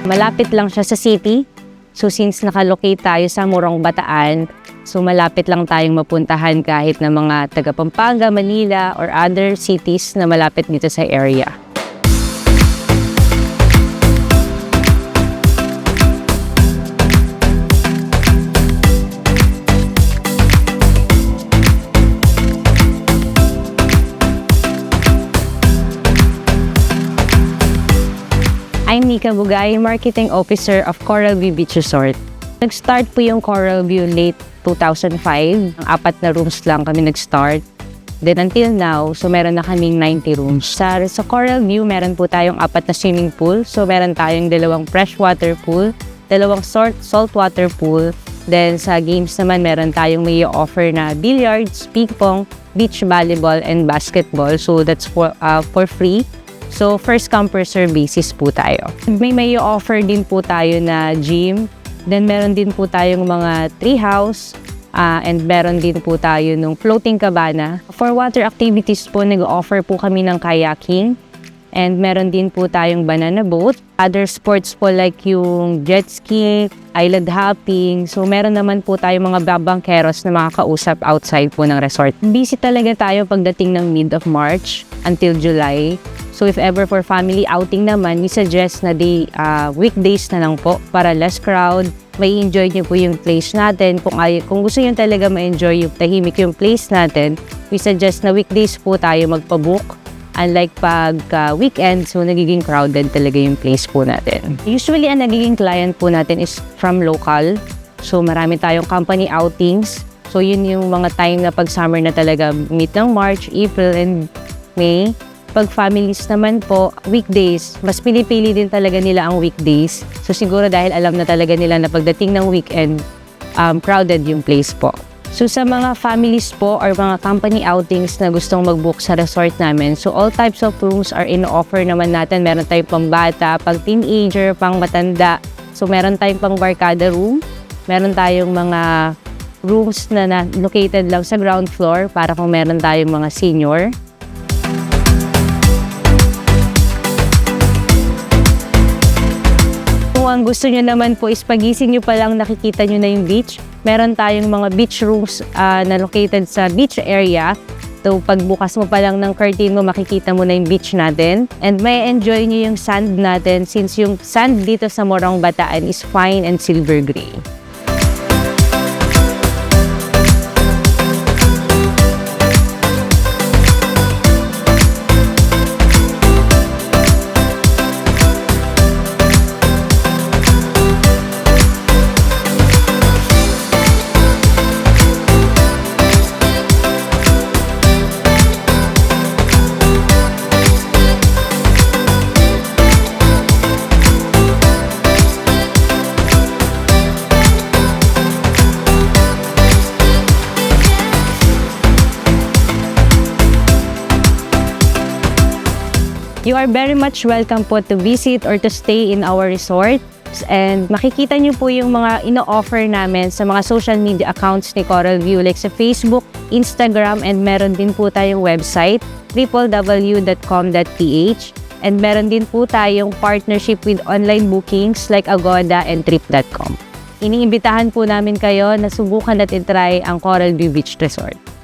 Malapit lang siya sa city. So since nakalocate tayo sa Morong Bataan, so malapit lang tayong mapuntahan kahit na mga taga Pampanga, Manila, or other cities na malapit dito sa area. I'm Nika Bugay, Marketing Officer of Coral View Beach Resort. Nag-start po yung Coral View late 2005. 4 na rooms lang kami nag-start. Then until now, so meron na kaming 90 rooms. Sa Coral View, meron po tayong 4 na swimming pool. So meron tayong 2 freshwater pool, 2 saltwater pool. Then sa games naman, meron tayong may offer na billiards, ping pong, beach volleyball, and basketball. So that's for free. So, first come, first serve basis po tayo. May offer din po tayo na gym. Then, meron din po tayong mga tree house. And meron din po tayo ng floating cabana. For water activities po, nag-offer po kami ng kayaking. And meron din po tayong banana boat. Other sports po like yung jet ski, island hopping. So, meron naman po tayong mga babangkeros na makakausap outside po ng resort. Busy talaga tayo pagdating ng mid of March until July. So if ever for family outing naman, we suggest na weekdays na lang po para less crowd. May enjoy nyo po yung place natin. Kung gusto nyo talaga ma-enjoy yung tahimik yung place natin, we suggest na weekdays po tayo magpa-book. Unlike pag weekend, so nagiging crowded talaga yung place po natin. Usually, ang nagiging client po natin is from local. So marami tayong company outings. So yun yung mga time na pag summer na talaga, meet ng March, April, and May. Pag families naman po, weekdays, mas pili-pili din talaga nila ang weekdays. So siguro dahil alam na talaga nila na pagdating ng weekend, crowded yung place po. So sa mga families po or mga company outings na gustong mag-book sa resort namin, so all types of rooms are in-offer naman natin. Meron tayong pambata, pang teenager, pang matanda. So meron tayong pang barkada room. Meron tayong mga rooms na located lang sa ground floor para kung meron tayong mga senior. Kung ang gusto nyo naman po is pagising nyo pa lang nakikita nyo na yung beach, meron tayong mga beach rooms na located sa beach area. So pagbukas mo pa lang ng curtain mo, makikita mo na yung beach natin. And may enjoy nyo yung sand natin since yung sand dito sa Morong Bataan is fine and silver gray. You are very much welcome po to visit or to stay in our resort. And makikita nyo po yung mga ino-offer namin sa mga social media accounts ni Coral View like sa Facebook, Instagram, and meron din po tayong website www.com.ph. And meron din po tayong partnership with online bookings like Agoda and Trip.com. Iniimbitahan po namin kayo na subukan at itry ang Coral View Beach Resort.